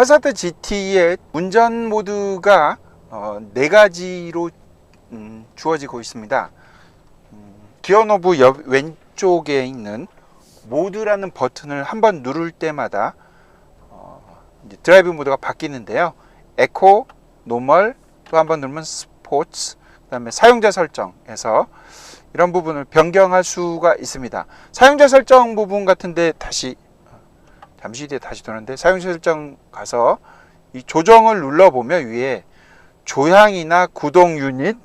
파사트 GT의 운전 모드가 4가지로 주어지고 있습니다. 기어 노브 옆 왼쪽에 있는 모드라는 버튼을 한번 누를 때마다 이제 드라이브 모드가 바뀌는데요. 에코, 노멀, 또 한번 누르면 스포츠, 그 다음에 사용자 설정에서 이런 부분을 변경할 수가 있습니다. 사용자 설정 부분 같은데 잠시 뒤에 다시 도는데, 사용자 설정 가서 이 조정을 눌러보면 위에 조향이나 구동 유닛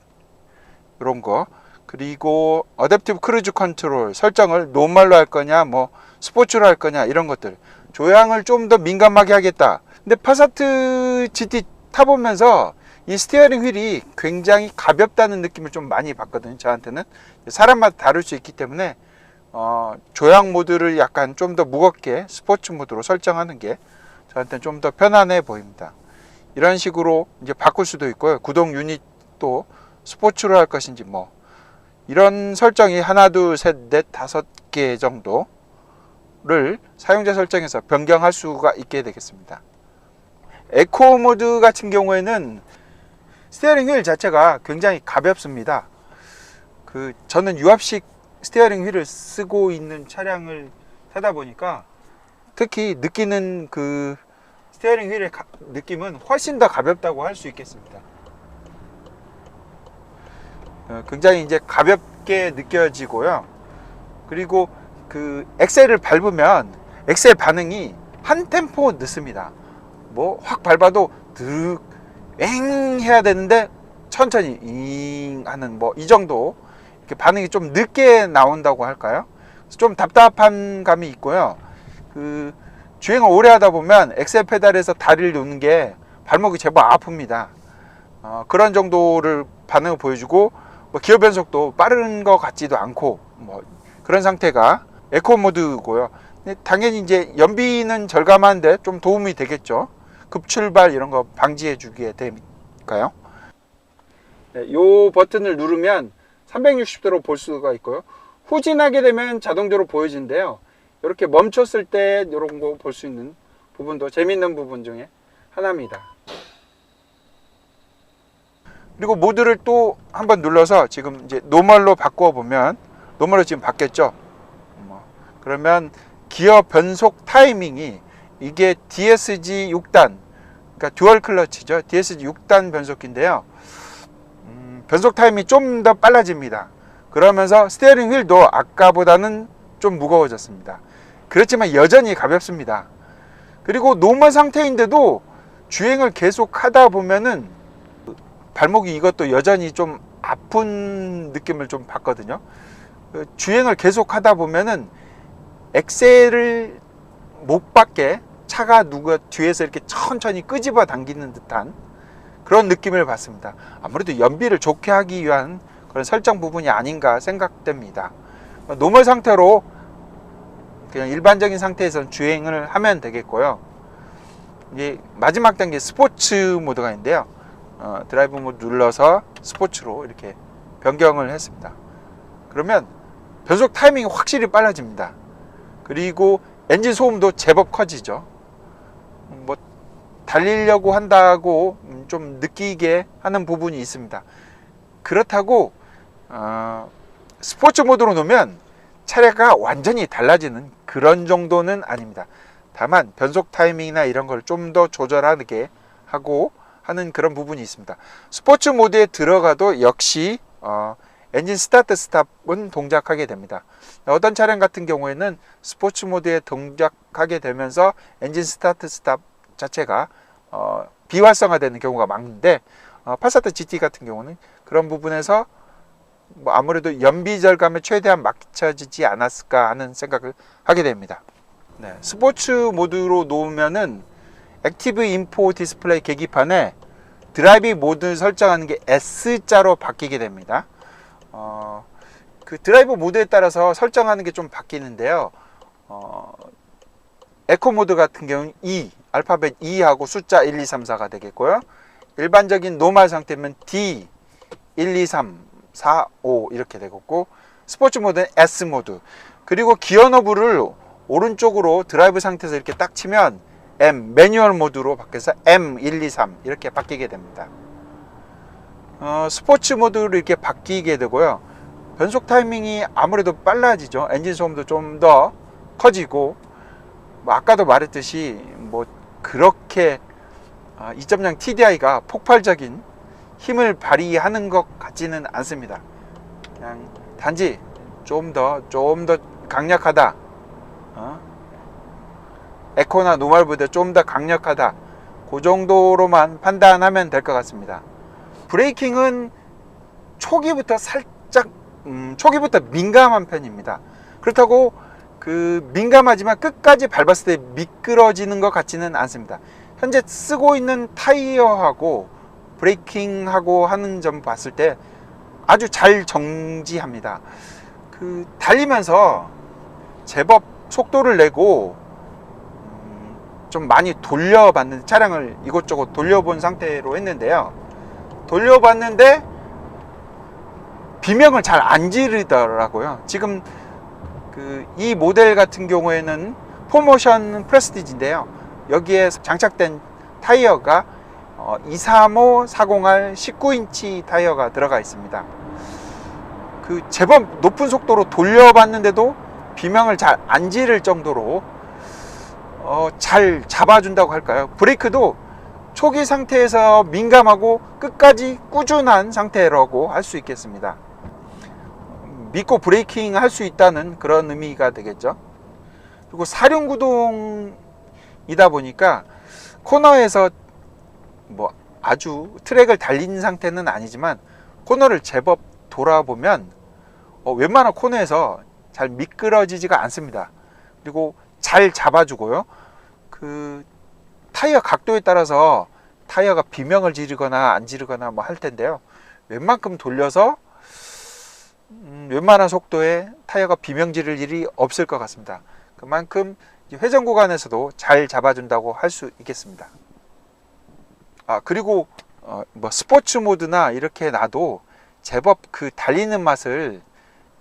이런 거, 그리고 어댑티브 크루즈 컨트롤 설정을 노멀로 할 거냐 뭐 스포츠로 할 거냐 이런 것들, 조향을 좀 더 민감하게 하겠다. 근데 파사트 GT 타보면서 이 스티어링 휠이 굉장히 가볍다는 느낌을 좀 많이 받거든요. 저한테는 사람마다 다를 수 있기 때문에 조향 모드를 약간 좀 더 무겁게 스포츠 모드로 설정하는 게 저한테는 좀 더 편안해 보입니다. 이런 식으로 이제 바꿀 수도 있고요. 구동 유닛도 스포츠로 할 것인지 뭐 이런 설정이 하나, 둘, 셋, 넷, 5개 정도를 사용자 설정에서 변경할 수가 있게 되겠습니다. 에코 모드 같은 경우에는 스티어링 휠 자체가 굉장히 가볍습니다. 저는 유압식 스티어링 휠을 쓰고 있는 차량을 타다 보니까 특히 느끼는 그 스티어링 휠의 느낌은 훨씬 더 가볍다고 할 수 있겠습니다. 굉장히 이제 가볍게 느껴지고요. 그리고 그 엑셀을 밟으면 엑셀 반응이 한 템포 늦습니다. 뭐 확 밟아도 엥 해야 되는데 천천히 잉 하는 뭐 이 정도 이렇게 반응이 좀 늦게 나온다고 할까요? 좀 답답한 감이 있고요. 주행을 오래 하다 보면 엑셀 페달에서 다리를 놓는 게 발목이 제법 아픕니다. 그런 정도를 반응을 보여주고, 뭐 기어 변속도 빠른 것 같지도 않고 뭐 그런 상태가 에코 모드고요. 당연히 이제 연비는 절감하는데 좀 도움이 되겠죠. 급출발 이런 거 방지해 주게 되니까요. 이 버튼을 누르면 360도로 볼 수가 있고요. 후진하게 되면 자동적으로 보여지는데요. 이렇게 멈췄을 때 이런 거 볼 수 있는 부분도 재밌는 부분 중에 하나입니다. 그리고 모드를 또 한번 눌러서 지금 이제 노멀로 바꾸어 보면, 노멀로 지금 바뀌었죠. 그러면 기어 변속 타이밍이 이게 DSG 6단, 그러니까 듀얼 클러치죠. DSG 6단 변속기인데요. 변속 타임이 좀 더 빨라집니다. 그러면서 스티어링 휠도 아까보다는 좀 무거워졌습니다. 그렇지만 여전히 가볍습니다. 그리고 노멀 상태인데도 주행을 계속 하다 보면은 발목이 이것도 여전히 좀 아픈 느낌을 좀 받거든요. 주행을 계속 하다 보면은 엑셀을 못 받게 차가 누가 뒤에서 이렇게 천천히 끄집어 당기는 듯한 그런 느낌을 받습니다. 아무래도 연비를 좋게 하기 위한 그런 설정 부분이 아닌가 생각됩니다. 노멀 상태로 그냥 일반적인 상태에서 주행을 하면 되겠고요. 이제 마지막 단계 스포츠 모드가 있는데요. 드라이브 모드 눌러서 스포츠로 이렇게 변경을 했습니다. 그러면 변속 타이밍이 확실히 빨라집니다. 그리고 엔진 소음도 제법 커지죠. 뭐 달리려고 한다고 좀 느끼게 하는 부분이 있습니다. 그렇다고 스포츠 모드로 놓으면 차례가 완전히 달라지는 그런 정도는 아닙니다. 다만 변속 타이밍이나 이런 걸 좀 더 조절하게 하고 하는 그런 부분이 있습니다. 스포츠 모드에 들어가도 역시 엔진 스타트 스탑은 동작하게 됩니다. 어떤 차량 같은 경우에는 스포츠 모드에 동작하게 되면서 엔진 스타트 스탑 자체가 비활성화되는 경우가 많은데, 파사트 GT 같은 경우는 그런 부분에서 뭐 아무래도 연비 절감에 최대한 맞춰지지 않았을까 하는 생각을 하게 됩니다. 스포츠 모드로 놓으면은 액티브 인포 디스플레이 계기판에 드라이브 모드 설정하는 게 S자로 바뀌게 됩니다. 그 드라이브 모드에 따라서 설정하는 게 좀 바뀌는데요. 에코 모드 같은 경우는 E, 알파벳 E하고 숫자 1, 2, 3, 4가 되겠고요. 일반적인 노멀 상태면 D, 1, 2, 3, 4, 5 이렇게 되겠고, 스포츠 모드는 S 모드. 그리고 기어 노브를 오른쪽으로 드라이브 상태에서 이렇게 딱 치면 매뉴얼 모드로 바뀌어서 M123 이렇게 바뀌게 됩니다. 스포츠 모드로 이렇게 바뀌게 되고요. 변속 타이밍이 아무래도 빨라지죠. 엔진 소음도 좀 더 커지고, 아까도 말했듯이 그렇게 2.0 TDI가 폭발적인 힘을 발휘하는 것 같지는 않습니다. 그냥 단지 좀 더 강력하다, 에코나 노멀보다 좀 더 강력하다, 그 정도로만 판단하면 될 것 같습니다. 브레이킹은 초기부터 민감한 편입니다. 그렇다고 민감하지만 끝까지 밟았을 때 미끄러지는 것 같지는 않습니다. 현재 쓰고 있는 타이어하고 브레이킹하고 하는 점 봤을 때 아주 잘 정지합니다. 달리면서 제법 속도를 내고 좀 많이 돌려봤는, 차량을 이곳저곳 돌려본 상태로 했는데요. 돌려봤는데 비명을 잘 안 지르더라고요. 지금 이 모델 같은 경우에는 포모션 프레스티지인데요. 여기에 장착된 타이어가 235 40R 19인치 타이어가 들어가 있습니다. 제법 높은 속도로 돌려봤는데도 비명을 잘 안 지를 정도로 잘 잡아준다고 할까요? 브레이크도 초기 상태에서 민감하고 끝까지 꾸준한 상태라고 할 수 있겠습니다. 믿고 브레이킹 할 수 있다는 그런 의미가 되겠죠. 그리고 사륜구동이다 보니까 코너에서 아주 트랙을 달린 상태는 아니지만 코너를 제법 돌아보면 웬만한 코너에서 잘 미끄러지지가 않습니다. 그리고 잘 잡아주고요. 타이어 각도에 따라서 타이어가 비명을 지르거나 안 지르거나 할 텐데요. 웬만큼 돌려서 웬만한 속도에 타이어가 비명 지를 일이 없을 것 같습니다. 그만큼 회전 구간에서도 잘 잡아준다고 할 수 있겠습니다. 그리고 스포츠 모드나 이렇게 놔도 제법 달리는 맛을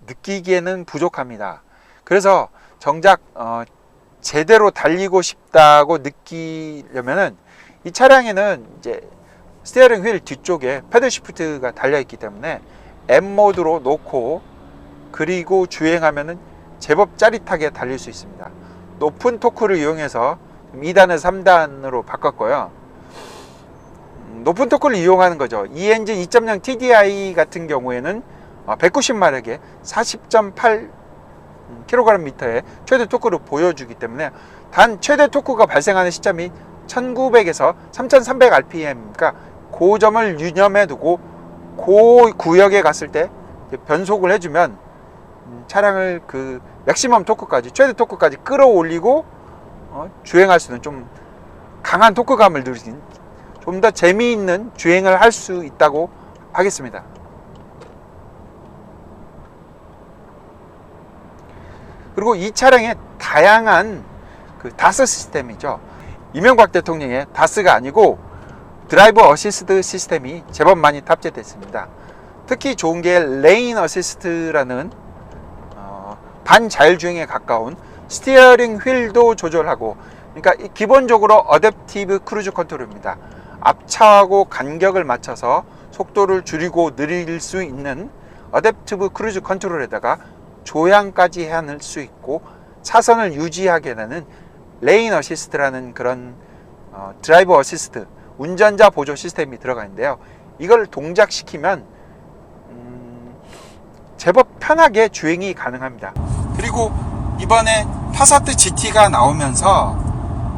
느끼기에는 부족합니다. 그래서 정작 제대로 달리고 싶다고 느끼려면은 이 차량에는 이제 스티어링 휠 뒤쪽에 패들 시프트가 달려 있기 때문에 M 모드로 놓고 그리고 주행하면은 제법 짜릿하게 달릴 수 있습니다. 높은 토크를 이용해서 2단에서 3단으로 바꿨고요. 높은 토크를 이용하는 거죠. 이 엔진 2.0 TDI 같은 경우에는 190마력에 40.8kgm의 최대 토크를 보여주기 때문에 단 최대 토크가 발생하는 시점이 1900에서 3300rpm이니까 그 점을 유념해 두고 그 구역에 갔을 때 변속을 해주면 차량을 맥시멈 토크까지, 최대 토크까지 끌어올리고 주행할 수 있는 좀 강한 토크감을 누리는, 좀 더 재미있는 주행을 할 수 있다고 하겠습니다. 그리고 이 차량에 다양한 다스 시스템이죠. 이명박 대통령의 다스가 아니고 드라이브 어시스트 시스템이 제법 많이 탑재됐습니다. 특히 좋은 게 레인 어시스트라는 반자율주행에 가까운 스티어링 휠도 조절하고, 그러니까 기본적으로 어댑티브 크루즈 컨트롤입니다. 앞차하고 간격을 맞춰서 속도를 줄이고 느릴 수 있는 어댑티브 크루즈 컨트롤에다가 조향까지 해낼 수 있고 차선을 유지하게 되는 레인 어시스트라는 그런 드라이브 어시스트, 운전자 보조 시스템이 들어가 있는데요. 이걸 동작시키면 제법 편하게 주행이 가능합니다. 그리고 이번에 파사트 GT가 나오면서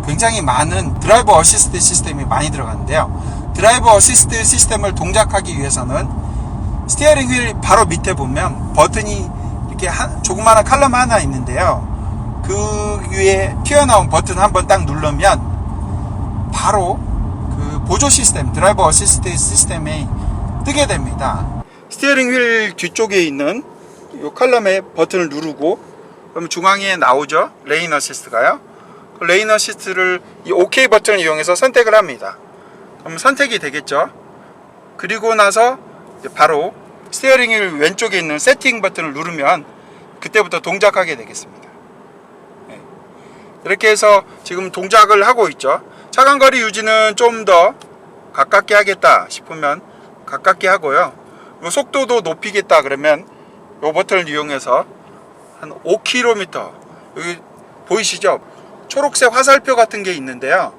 굉장히 많은 드라이브 어시스트 시스템이 많이 들어갔는데요. 드라이브 어시스트 시스템을 동작하기 위해서는 스티어링 휠 바로 밑에 보면 버튼이 이렇게 조그마한 칼럼 하나 있는데요. 그 위에 튀어나온 버튼 한번 딱 누르면 바로 보조 시스템, 드라이브 어시스트 시스템이 뜨게 됩니다. 스티어링 휠 뒤쪽에 있는 이 칼럼에 버튼을 누르고 그러면 중앙에 나오죠. 레인 어시스트가요. 그 레인 어시스트를 이 OK 버튼을 이용해서 선택을 합니다. 그럼 선택이 되겠죠. 그리고 나서 이제 바로 스티어링 휠 왼쪽에 있는 세팅 버튼을 누르면 그때부터 동작하게 되겠습니다. 이렇게 해서 지금 동작을 하고 있죠. 차간거리 유지는 좀 더 가깝게 하겠다 싶으면 가깝게 하고요. 속도도 높이겠다 그러면 이 버튼을 이용해서 한 5km, 여기 보이시죠? 초록색 화살표 같은 게 있는데요.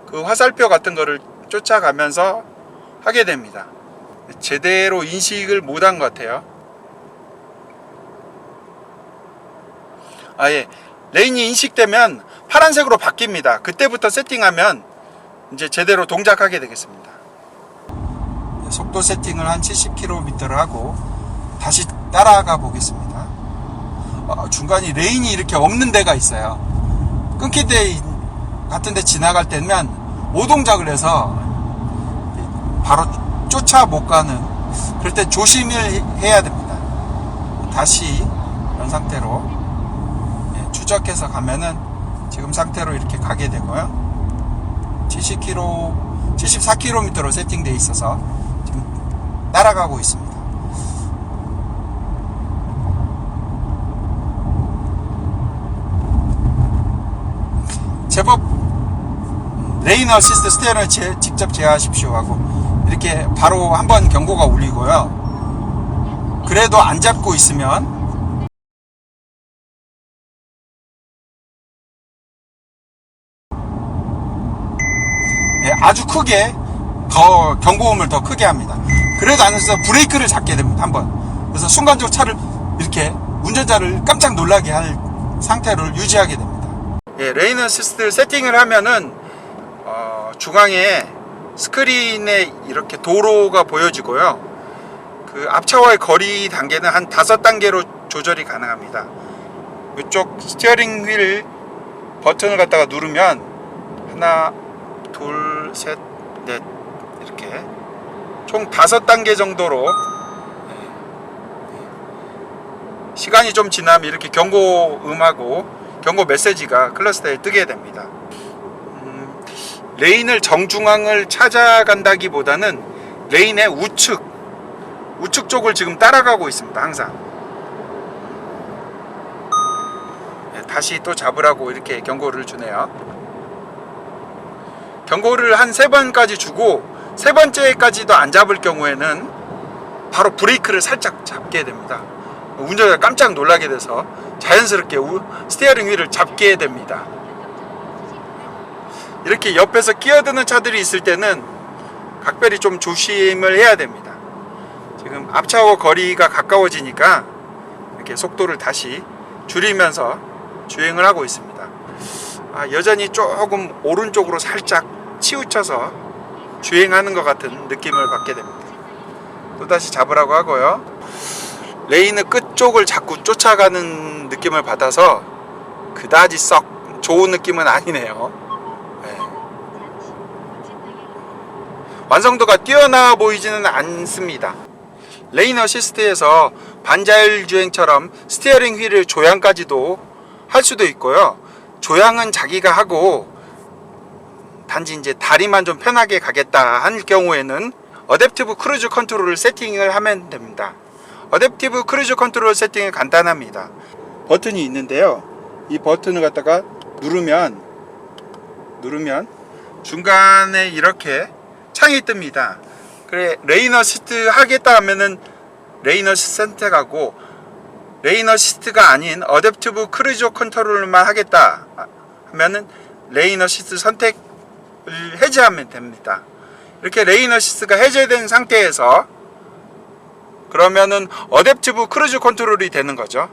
그 화살표 같은 거를 쫓아가면서 하게 됩니다. 제대로 인식을 못한 것 같아요. 예. 레인이 인식되면 파란색으로 바뀝니다. 그때부터 세팅하면 이제 제대로 동작하게 되겠습니다. 속도 세팅을 한 70km를 하고 다시 따라가 보겠습니다. 중간에 레인이 이렇게 없는 데가 있어요. 끊길 때 같은 데 지나갈 때면 오동작을 해서 바로 쫓아 못 가는, 그럴 때 조심을 해야 됩니다. 다시 이런 상태로 추적해서 가면은 지금 상태로 이렇게 가게 되고요. 74km로 세팅되어 있어서 지금 따라가고 있습니다. 제법 레인 어시스트 스티어링을 직접 제어하십시오 하고 이렇게 바로 한번 경고가 울리고요. 그래도 안 잡고 있으면 아주 크게 더 경고음을 더 크게 합니다. 그래도 안 해서 브레이크를 잡게 됩니다. 한번. 그래서 순간적으로 차를 이렇게 운전자를 깜짝 놀라게 할 상태를 유지하게 됩니다. 레인 어시스트 세팅을 하면은 중앙에 스크린에 이렇게 도로가 보여지고요. 그 앞차와의 거리 단계는 한 5단계로 조절이 가능합니다. 이쪽 스티어링 휠 버튼을 갖다가 누르면 하나, 둘, 셋, 넷 이렇게 총 5단계 정도로 시간이 좀 지나면 이렇게 경고음하고 경고 메시지가 클러스터에 뜨게 됩니다. 레인을 정중앙을 찾아간다기보다는 레인의 우측 쪽을 지금 따라가고 있습니다. 항상 다시 또 잡으라고 이렇게 경고를 주네요. 경고를 한 3번까지 주고 3번째까지도 안 잡을 경우에는 바로 브레이크를 살짝 잡게 됩니다. 운전자가 깜짝 놀라게 돼서 자연스럽게 스티어링 휠을 잡게 됩니다. 이렇게 옆에서 끼어드는 차들이 있을 때는 각별히 좀 조심을 해야 됩니다. 지금 앞차와 거리가 가까워지니까 이렇게 속도를 다시 줄이면서 주행을 하고 있습니다. 여전히 조금 오른쪽으로 살짝 치우쳐서 주행하는 것 같은 느낌을 받게 됩니다. 또다시 잡으라고 하고요. 레인의 끝쪽을 자꾸 쫓아가는 느낌을 받아서 그다지 썩 좋은 느낌은 아니네요. 완성도가 뛰어나 보이지는 않습니다. 레인 어시스트에서 반자율 주행처럼 스티어링 휠을 조향까지도 할 수도 있고요. 조향은 자기가 하고 단지 이제 다리만 좀 편하게 가겠다 할 경우에는 어댑티브 크루즈 컨트롤을 세팅을 하면 됩니다. 어댑티브 크루즈 컨트롤 세팅이 간단합니다. 버튼이 있는데요. 이 버튼을 갖다가 누르면 중간에 이렇게 창이 뜹니다. 그래, 레인 어시스트 하겠다 하면은 레인 어시스트 선택하고, 레인 어시스트가 아닌 어댑티브 크루즈 컨트롤만 하겠다 하면은 레인 어시스트 선택을 해제하면 됩니다. 이렇게 레인 어시스트가 해제된 상태에서 그러면은 어댑티브 크루즈 컨트롤이 되는 거죠.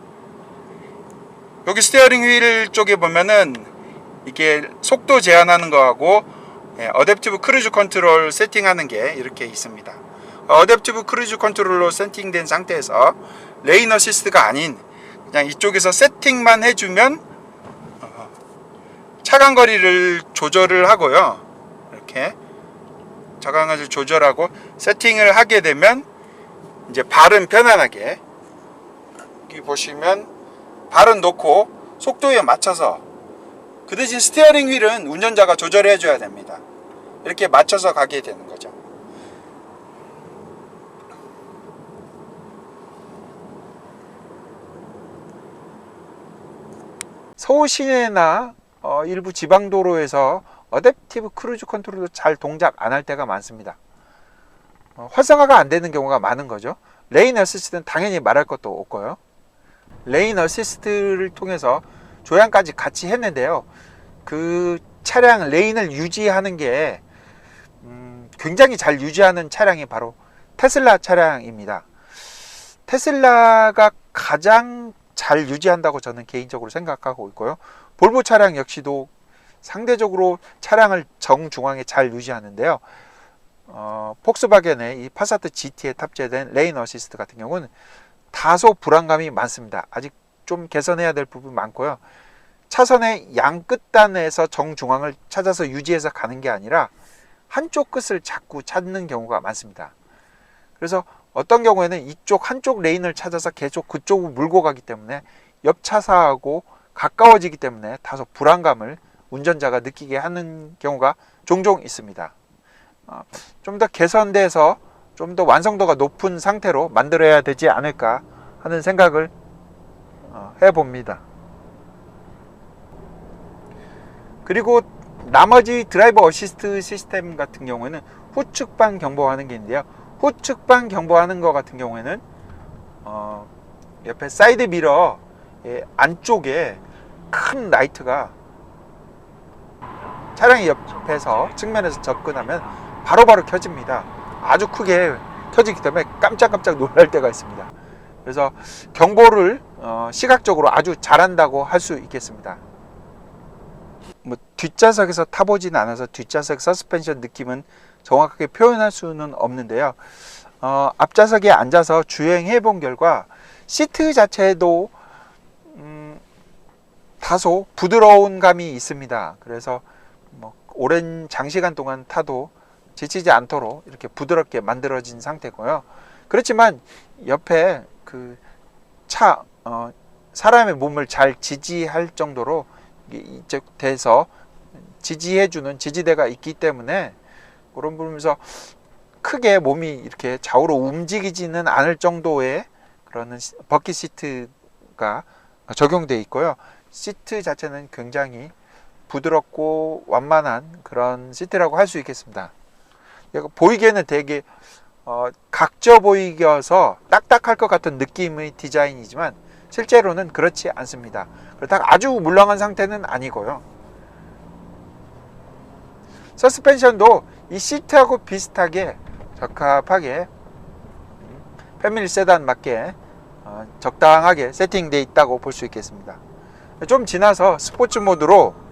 여기 스티어링 휠 쪽에 보면은 이게 속도 제한하는 거하고 어댑티브 크루즈 컨트롤 세팅하는 게 이렇게 있습니다. 어댑티브 크루즈 컨트롤로 세팅된 상태에서 레인 어시스트가 아닌 그냥 이쪽에서 세팅만 해주면 차간거리를 조절을 하고요. 이렇게 차간거리를 조절하고 세팅을 하게 되면 이제 발은 편안하게, 여기 보시면 발은 놓고 속도에 맞춰서, 그 대신 스티어링 휠은 운전자가 조절해 줘야 됩니다. 이렇게 맞춰서 가게 되는 거죠. 서울 시내나 일부 지방도로에서 어댑티브 크루즈 컨트롤도 잘 동작 안 할 때가 많습니다. 활성화가 안 되는 경우가 많은 거죠. 레인 어시스트는 당연히 말할 것도 없고요. 레인 어시스트를 통해서 조향까지 같이 했는데요. 그 차량 레인을 유지하는 게 굉장히 잘 유지하는 차량이 바로 테슬라 차량입니다. 테슬라가 가장 잘 유지한다고 저는 개인적으로 생각하고 있고요. 볼보 차량 역시도 상대적으로 차량을 정중앙에 잘 유지하는데요. 폭스바겐의 이 파사트 GT에 탑재된 레인 어시스트 같은 경우는 다소 불안감이 많습니다. 아직 좀 개선해야 될 부분이 많고요. 차선의 양 끝단에서 정중앙을 찾아서 유지해서 가는 게 아니라 한쪽 끝을 자꾸 찾는 경우가 많습니다. 그래서 어떤 경우에는 이쪽 한쪽 레인을 찾아서 계속 그쪽으로 몰고 가기 때문에 옆 차사하고 가까워지기 때문에 다소 불안감을 운전자가 느끼게 하는 경우가 종종 있습니다. 좀 더 개선돼서 좀 더 완성도가 높은 상태로 만들어야 되지 않을까 하는 생각을 해봅니다. 그리고 나머지 드라이버 어시스트 시스템 같은 경우에는 후측방 경보하는 게 있는데요. 후측방 경보하는 거 같은 경우에는 옆에 사이드 미러 안쪽에 큰 라이트가 차량의 옆에서 측면에서 접근하면 바로바로 켜집니다. 아주 크게 켜지기 때문에 깜짝깜짝 놀랄 때가 있습니다. 그래서 경보를 시각적으로 아주 잘한다고 할 수 있겠습니다. 뭐 뒷좌석에서 타보진 않아서 뒷좌석 서스펜션 느낌은 정확하게 표현할 수는 없는데요. 앞좌석에 앉아서 주행해 본 결과 시트 자체도 다소 부드러운 감이 있습니다. 그래서 뭐 오랜 장시간 동안 타도 지치지 않도록 이렇게 부드럽게 만들어진 상태고요. 그렇지만 옆에 그 사람의 몸을 잘 지지할 정도로 이쪽 대에서 지지해주는 지지대가 있기 때문에 그런 부분에서 크게 몸이 이렇게 좌우로 움직이지는 않을 정도의 그런 버킷 시트가 적용되어 있고요. 시트 자체는 굉장히 부드럽고 완만한 그런 시트라고 할 수 있겠습니다. 보이기에는 되게 각져 보이겨서 딱딱할 것 같은 느낌의 디자인이지만 실제로는 그렇지 않습니다. 그렇다고 아주 물렁한 상태는 아니고요. 서스펜션도 이 시트하고 비슷하게 적합하게 패밀리 세단 맞게 적당하게 세팅되어 있다고 볼 수 있겠습니다. 좀 지나서 스포츠 모드로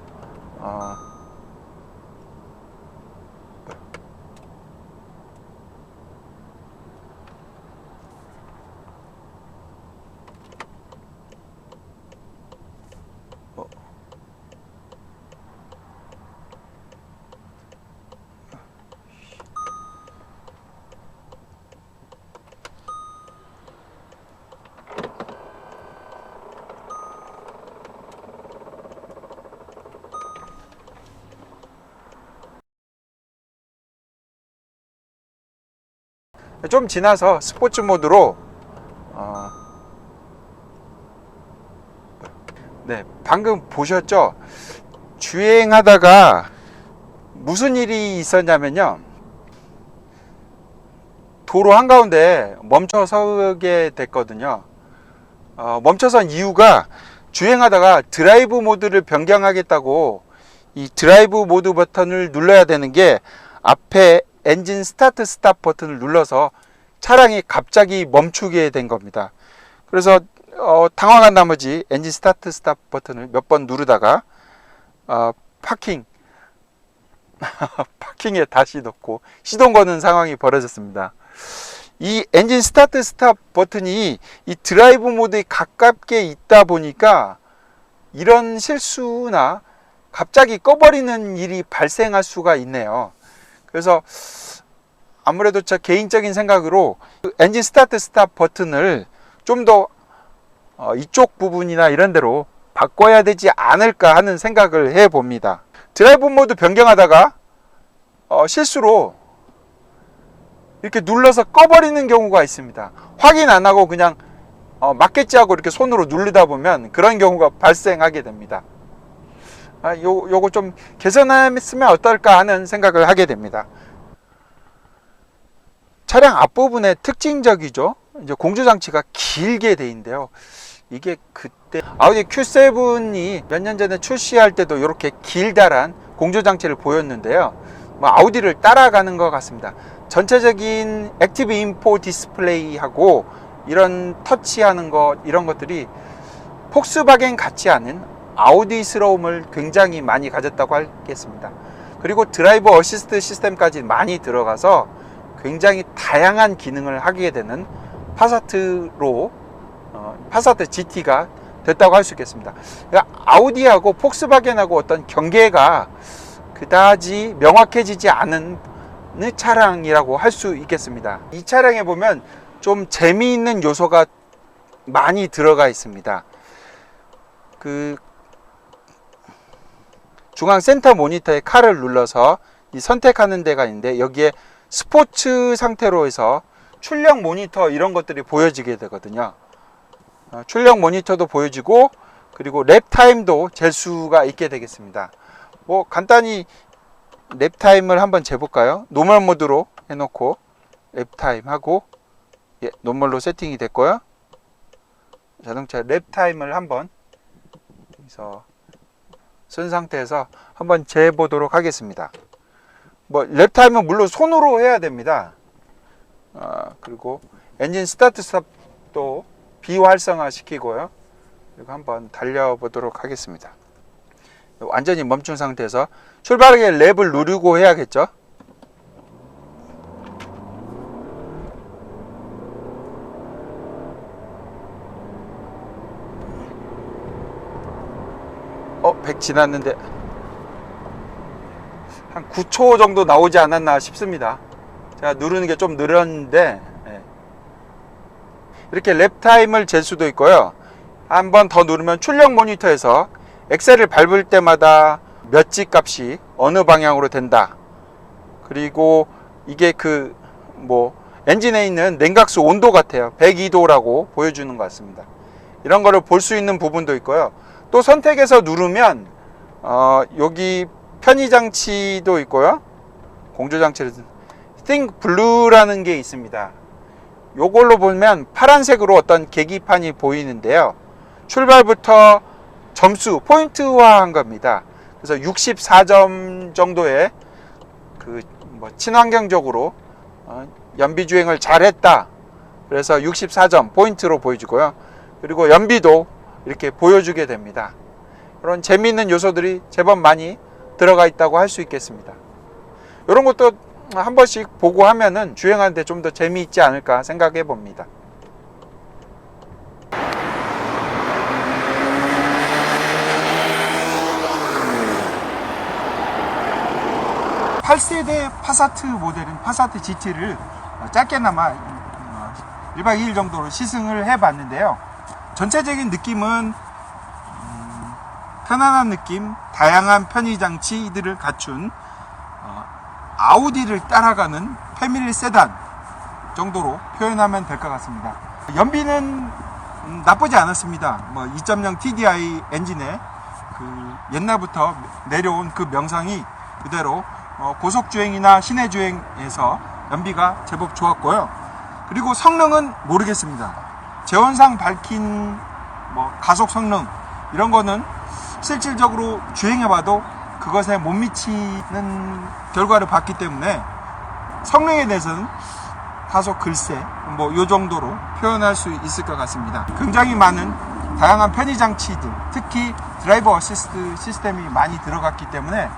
좀 지나서 스포츠 모드로 네, 방금 보셨죠? 주행하다가 무슨 일이 있었냐면요, 도로 한가운데 멈춰서게 됐거든요. 멈춰선 이유가 주행하다가 드라이브 모드를 변경하겠다고 이 드라이브 모드 버튼을 눌러야 되는 게 앞에 엔진 스타트 스탑 버튼을 눌러서 차량이 갑자기 멈추게 된 겁니다. 그래서 당황한 나머지 엔진 스타트 스탑 버튼을 몇 번 누르다가 파킹에 다시 넣고 시동 거는 상황이 벌어졌습니다. 이 엔진 스타트 스탑 버튼이 이 드라이브 모드에 가깝게 있다 보니까 이런 실수나 갑자기 꺼버리는 일이 발생할 수가 있네요. 그래서 아무래도 저 개인적인 생각으로 엔진 스타트 스탑 버튼을 좀 더 이쪽 부분이나 이런 데로 바꿔야 되지 않을까 하는 생각을 해 봅니다. 드라이브 모드 변경하다가 실수로 이렇게 눌러서 꺼버리는 경우가 있습니다. 확인 안 하고 그냥 맞겠지 하고 이렇게 손으로 누르다 보면 그런 경우가 발생하게 됩니다. 요거 좀 개선했으면 어떨까 하는 생각을 하게 됩니다. 차량 앞부분의 특징적이죠. 이제 공조장치가 길게 돼 있는데요. 이게 그때 아우디 Q7이 몇 년 전에 출시할 때도 이렇게 길다란 공조장치를 보였는데요. 뭐 아우디를 따라가는 것 같습니다. 전체적인 액티브 인포 디스플레이하고 이런 터치하는 것, 이런 것들이 폭스바겐 같지 않은 아우디스러움을 굉장히 많이 가졌다고 하겠습니다. 그리고 드라이브 어시스트 시스템까지 많이 들어가서 굉장히 다양한 기능을 하게 되는 파사트 GT가 됐다고 할 수 있겠습니다. 그러니까 아우디하고 폭스바겐하고 어떤 경계가 그다지 명확해지지 않은 차량이라고 할 수 있겠습니다. 이 차량에 보면 좀 재미있는 요소가 많이 들어가 있습니다. 그 중앙 센터 모니터에 칼을 눌러서 이 선택하는 데가 있는데, 여기에 스포츠 상태로 해서 출력 모니터 이런 것들이 보여지게 되거든요. 출력 모니터도 보여지고, 그리고 랩 타임도 잴 수가 있게 되겠습니다. 뭐 간단히 랩 타임을 한번 재볼까요? 노멀 모드로 해놓고 랩 타임 하고, 노멀로 세팅이 됐고요. 자동차 랩 타임을 한번 여기서 쓴 상태에서 한번 재보도록 하겠습니다. 뭐 랩 타임은 물론 손으로 해야 됩니다. 그리고 엔진 스타트 스톱도 비활성화 시키고요. 그리고 한번 달려보도록 하겠습니다. 완전히 멈춘 상태에서 출발하게 랩을 누르고 해야겠죠. 어, 100 지났는데 한 9초 정도 나오지 않았나 싶습니다. 제가 누르는 게 좀 느렸는데, 이렇게 랩 타임을 잴 수도 있고요. 한 번 더 누르면 출력 모니터에서 엑셀을 밟을 때마다 몇 지 값이 어느 방향으로 된다. 그리고 이게 엔진에 있는 냉각수 온도 같아요. 102도라고 보여주는 것 같습니다. 이런 거를 볼 수 있는 부분도 있고요. 또 선택해서 누르면 여기 편의장치도 있고요. 공조장치를 Think Blue라는 게 있습니다. 요걸로 보면 파란색으로 어떤 계기판이 보이는데요. 출발부터 점수 포인트화한 겁니다. 그래서 64점 정도의 친환경적으로 연비 주행을 잘했다. 그래서 64점 포인트로 보여주고요. 그리고 연비도 이렇게 보여주게 됩니다. 그런 재미있는 요소들이 제법 많이 들어가 있다고 할 수 있겠습니다. 이런 것도 한 번씩 보고 하면은 주행하는데 좀 더 재미있지 않을까 생각해 봅니다. 8세대 파사트 모델인 파사트 GT를 짧게나마 1박 2일 정도로 시승을 해 봤는데요. 전체적인 느낌은 편안한 느낌, 다양한 편의장치들을 갖춘 아우디를 따라가는 패밀리 세단 정도로 표현하면 될 것 같습니다. 연비는 나쁘지 않았습니다. 2.0 TDI 엔진에 옛날부터 내려온 그 명성이 그대로 고속주행이나 시내주행에서 연비가 제법 좋았고요. 그리고 성능은 모르겠습니다. 제원상 밝힌 가속 성능 이런 거는 실질적으로 주행해봐도 그것에 못 미치는 결과를 봤기 때문에 성능에 대해서는 다소 글쎄 요 정도로 표현할 수 있을 것 같습니다. 굉장히 많은 다양한 편의장치들, 특히 드라이브 어시스트 시스템이 많이 들어갔기 때문에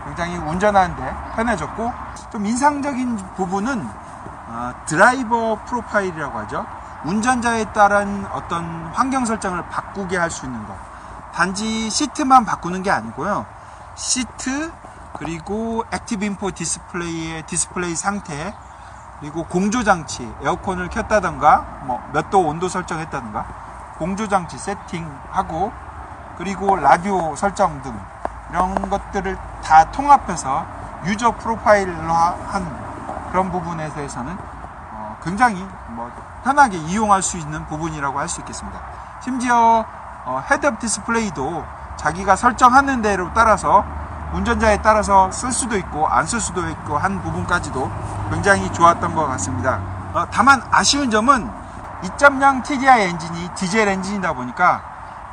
굉장히 운전하는데 편해졌고, 좀 인상적인 부분은 드라이버 프로파일이라고 하죠. 운전자에 따른 어떤 환경 설정을 바꾸게 할 수 있는 것. 단지 시트만 바꾸는 게 아니고요. 시트, 그리고 액티브 인포 디스플레이의 디스플레이 상태, 그리고 공조장치, 에어컨을 켰다던가 몇 도 온도 설정했다던가 공조장치 세팅하고, 그리고 라디오 설정 등 이런 것들을 다 통합해서 유저 프로파일화한 그런 부분에 대해서는 굉장히 편하게 이용할 수 있는 부분이라고 할 수 있겠습니다. 심지어 헤드업 디스플레이도 자기가 설정하는 대로 따라서 운전자에 따라서 쓸 수도 있고 안 쓸 수도 있고 한 부분까지도 굉장히 좋았던 것 같습니다. 다만 아쉬운 점은 2.0 TDI 엔진이 디젤 엔진이다 보니까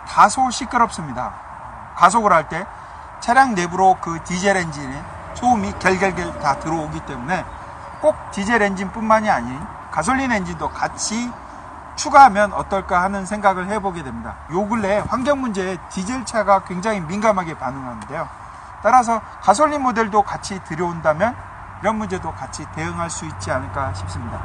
다소 시끄럽습니다. 가속을 할 때 차량 내부로 그 디젤 엔진의 소음이 갤갤갤 다 들어오기 때문에 꼭 디젤 엔진뿐만이 아닌 가솔린 엔진도 같이 추가하면 어떨까 하는 생각을 해보게 됩니다. 요 근래 환경 문제에 디젤차가 굉장히 민감하게 반응하는데요. 따라서 가솔린 모델도 같이 들여온다면 이런 문제도 같이 대응할 수 있지 않을까 싶습니다.